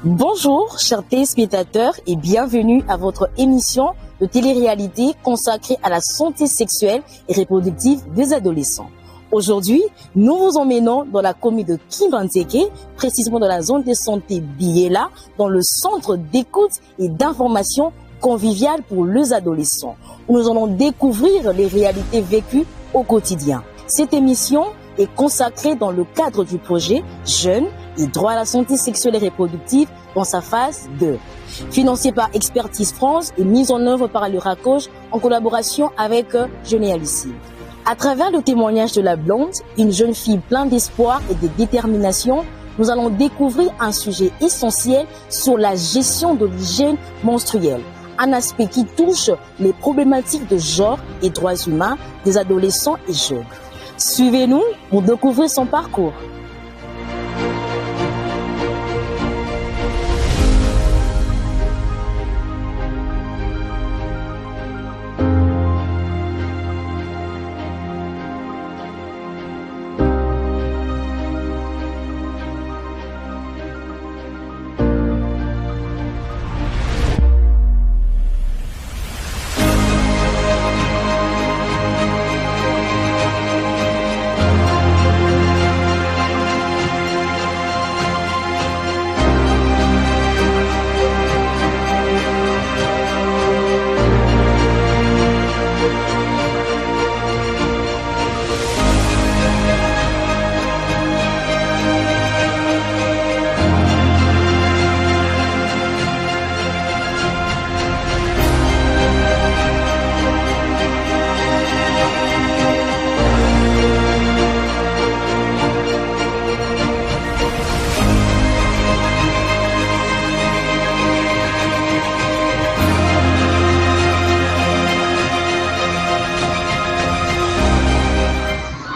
Bonjour, chers téléspectateurs, et bienvenue à votre émission de télé-réalité consacrée à la santé sexuelle et reproductive des adolescents. Aujourd'hui, nous vous emmenons dans la commune de Kimbanteke, précisément dans la zone de santé Biela, dans le centre d'écoute et d'information conviviale pour les adolescents, où nous allons découvrir les réalités vécues au quotidien. Cette émission est consacrée dans le cadre du projet Jeunes et droit à la santé sexuelle et reproductive dans sa phase 2. Financé par Expertise France et mise en œuvre par le RACOJ en collaboration avec Jeunes et Alicie. À travers le témoignage de la blonde, une jeune fille pleine d'espoir et de détermination, nous allons découvrir un sujet essentiel sur la gestion de l'hygiène menstruelle, un aspect qui touche les problématiques de genre et droits humains des adolescents et jeunes. Suivez-nous pour découvrir son parcours.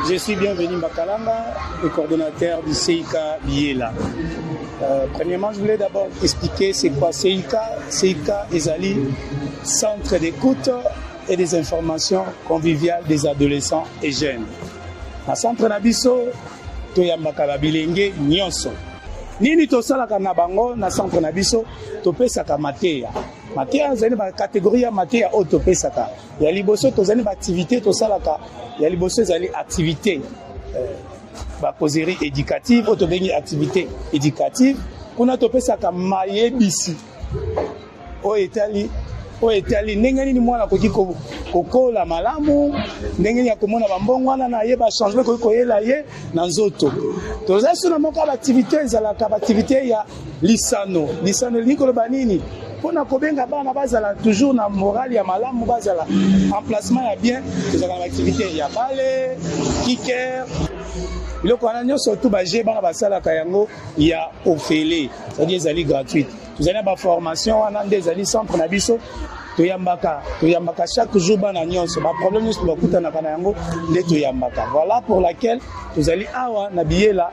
Je suis bienvenu Makalamba, le coordonnateur du CIK Biela. Premièrement, je voulais d'abord expliquer c'est quoi CIK. CIK Ezali, centre d'écoute et des informations conviviales des adolescents et jeunes. Na centre Nabiso, toyambaka bilenge nyonso. Nini tosalaka na bango na centre Nabiso, topesaka mateya. Mateya zani ba catégorie ya mateya o topesaka. Ya liboso tozani ba activité tosalaka. Ya liboso zali activité ba causerie éducative, auto bengi activité éducative. Kuna topesaka mayebisi. O etali ndenge ni mwana koki kokola malamu ndenge ya komona bambongo wana na yeba changement koki koyela ye na nzoto toza suna moka ba activité ezalaka ba activité ya lisano likolo banini pona kobenga bana bazala toujours na morale ya malamu bazala emplacement ya bien ezalaka ba activité ya bale kicker biloko wana nyonso tout ba je bana basalaka yango ya ofele c'est-à-dire ezali gratuite. Vous avez une formation, on a des années centre na biso, toyambaka chaque jour bana nyonso, ba problème nous bakuta na kana yango nde toyambaka. Voilà pour laquelle vous allez awa na Biela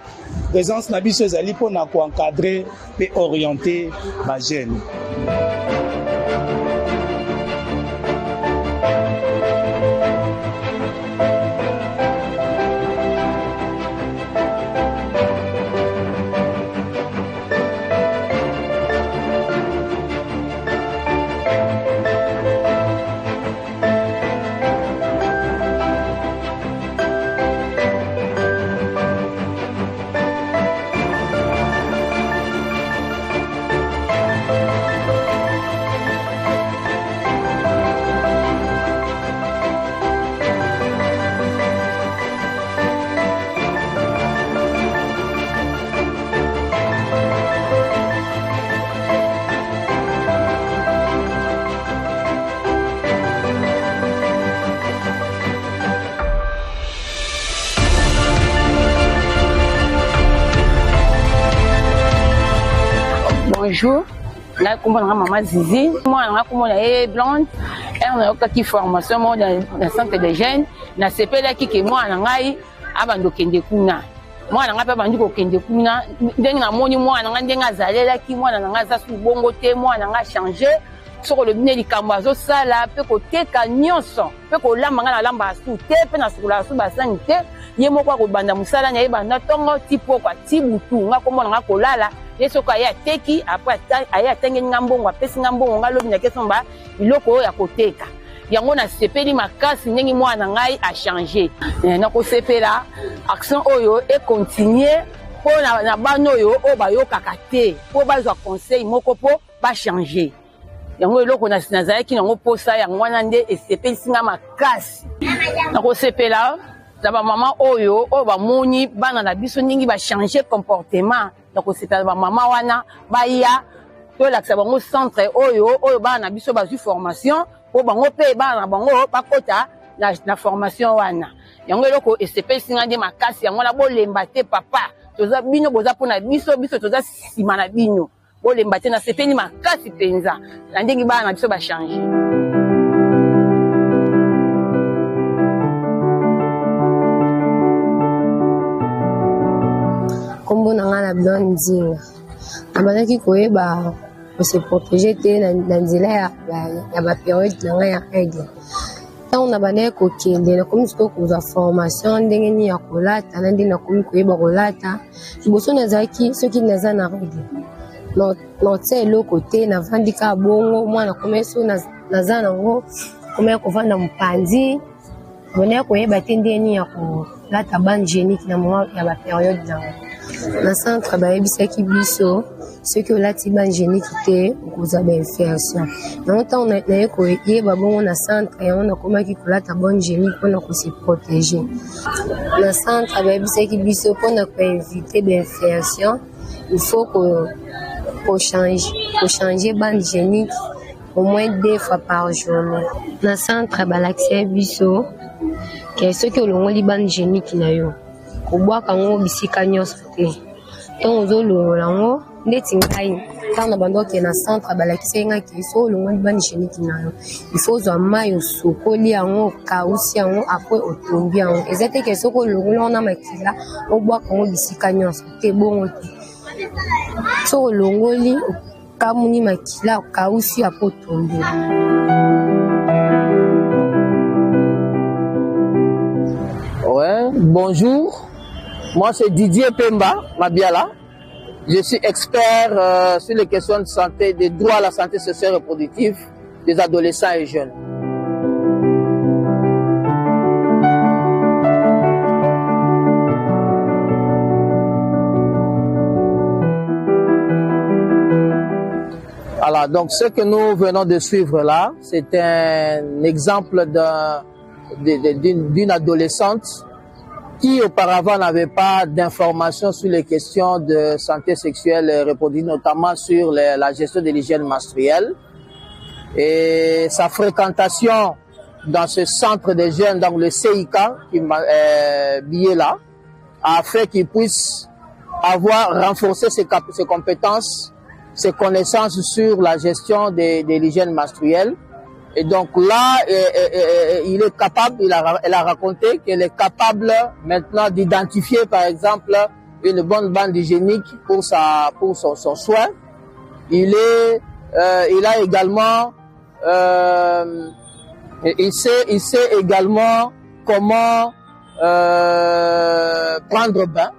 présence na biso ezali pona ko encadrer et orienter ba jeunes. Bonjour, là comment maman Zizi, moi comment est blonde, on a eu une formation dans le centre des jeunes, na CP là qui moi ngai abando kende kuna. Moi nanga pa bandi ko kende kuna, ndenge na moni moi nanga ndenga zalela ki moi nanga za su bongo te moi nanga changer sur le bine likambo azosala pe koteka nyonso pe kolamba na lamba su te pe na sukula su basani te ye moko akobanda musala na ye banda tongo tipo kwa tibutu nga komona nga kolala ye soko aye ateki après aye atengeli nga mbongo apesi nga mbongo nga lobi na kesomba biloko oyo ya koteka yango nasepeli makasi ndenge mwana ngai a changer nakosepela action oyo e continuer po na bana oyo bayokaka te po bazwa conseil moko po ba changer yango eloko nazalaki nango posa yango wana nde esepelisi nga makasi nakosepela na bamama oyo bamoni bana na biso ndenge bachange comportement nakosepela bamama wana baya tolakisa bango centre oyo bana na biso bazwi formation po bango mpe bana na bango bakota na formation wana yango eloko esepelisi nga nde makasi yango wana bolemba te papa toza bino boza mpona biso toza nsima na bino bolemba te nasepeli makasi mpenza na ndenge bana na biso bachange. Kombo na nga na Blonde Nzinga abandaki koyeba kose protéger te na nzela ya bapériode na nga ya règle ntango na bandaki kokende nakomi sikoyo kozwa formation ndenge nini ya kolata na ndenge nakomi koyeba kolata liboso nazalaki soki naza na règle notia eloko te navandika bongo mwana komi so naza nango komi ya kovanda mopanzi bandaki koyeba te ndenge nini ya kolata bande génique na moma ya bapériode nango na centre bayebisaki biso soki olati bande génique te okozwa bainfection yango ntango naye koyeba bongo na centre yango nakomaki kolata bande génique mpona kose protéger na centre bayebisaki biso mpona koinvite bainfection il faut changer bande génique au moins 2 fois par journée na centre balakisaki biso ke soki olongoli bande génique na yo kobwaka ngo bisika nyonso te ntango ozolongola ngo ndeti ngai ntango na bando okende na centre balakisaki nga ke so olongoli bande génique na yo il faut ozwa mai osokoli yango okausi yango apres otombi yango eza te ke soki olongoli ngo na makila obwaka ngo bisika nyonso te bongo te so olongoli okamuni makila okausi apres otombi. Ouais, bonjour. Moi, c'est Didier Pemba Mabiala. Je suis expert sur les questions de santé, des droits à la santé sexuelle et reproductive des adolescents et jeunes. Voilà, donc ce que nous venons de suivre là, c'est un exemple d'une adolescente qui auparavant n'avait pas d'informations sur les questions de santé sexuelle et reproductive, notamment sur la gestion de l'hygiène menstruelle. Et sa fréquentation dans ce centre de jeunes, dans le CIK, qui est là, a fait qu'il puisse avoir renforcé ses compétences, ses connaissances sur la gestion de l'hygiène menstruelle. Et donc là, il est capable, elle a raconté qu'elle est capable maintenant d'identifier, par exemple, une bonne bande hygiénique pour son soin. Il a également, il sait également comment prendre bain,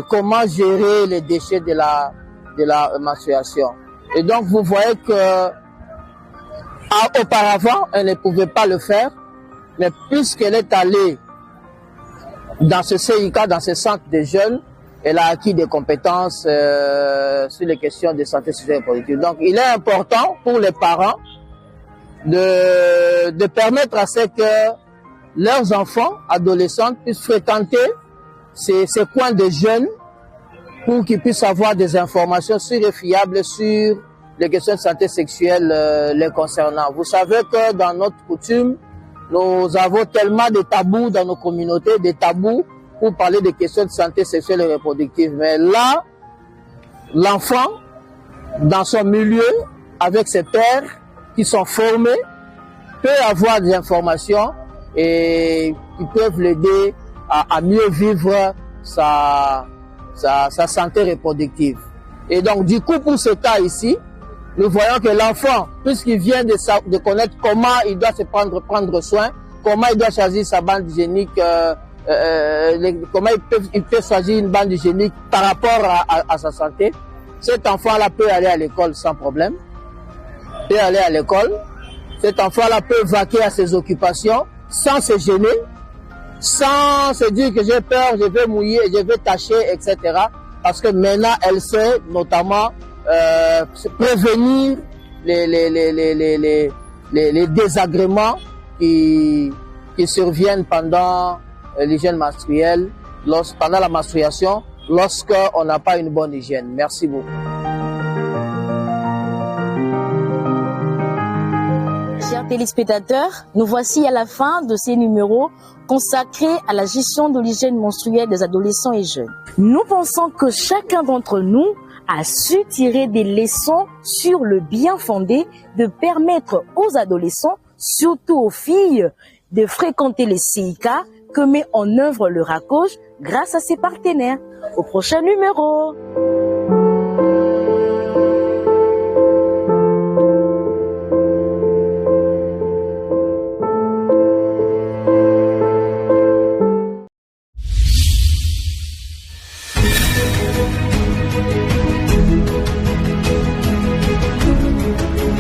comment gérer les déchets de la menstruation. Et donc, vous voyez que auparavant, elle ne pouvait pas le faire, mais puisqu'elle est allée dans ce CIK, dans ce centre de jeunes, elle a acquis des compétences sur les questions de santé sexuelle et reproductive. Donc, il est important pour les parents de permettre à ce que leurs enfants, adolescents, puissent fréquenter ces coins de jeunes pour qu'ils puissent avoir des informations sûres et fiables sur les questions de santé sexuelle les concernant. Vous savez que dans notre coutume, nous avons tellement de tabous dans nos communautés, des tabous pour parler des questions de santé sexuelle et reproductive. Mais là, l'enfant, dans son milieu, avec ses pairs qui sont formés, peut avoir des informations et qui peuvent l'aider à mieux vivre sa santé reproductive. Et donc, du coup, pour ce cas ici, nous voyons que l'enfant, puisqu'il vient de connaître comment il doit se prendre soin, comment il doit choisir sa bande hygiénique comment il peut choisir une bande hygiénique par rapport à sa santé. Cet enfant-là peut aller à l'école sans problème. Peut aller à l'école. Cet enfant-là peut vaquer à ses occupations sans se gêner, sans se dire que j'ai peur, je vais mouiller, je vais tâcher, etc. Parce que maintenant, elle sait notamment prévenir les désagréments qui surviennent pendant l'hygiène menstruelle, pendant la menstruation, lorsqu'on n'a pas une bonne hygiène. Merci beaucoup. Chers téléspectateurs, nous voici à la fin de ces numéros consacrés à la gestion de l'hygiène menstruelle des adolescents et jeunes. Nous pensons que chacun d'entre nous a su tirer des leçons sur le bien fondé de permettre aux adolescents, surtout aux filles, de fréquenter les CIK que met en œuvre le RACOJ grâce à ses partenaires. Au prochain numéro.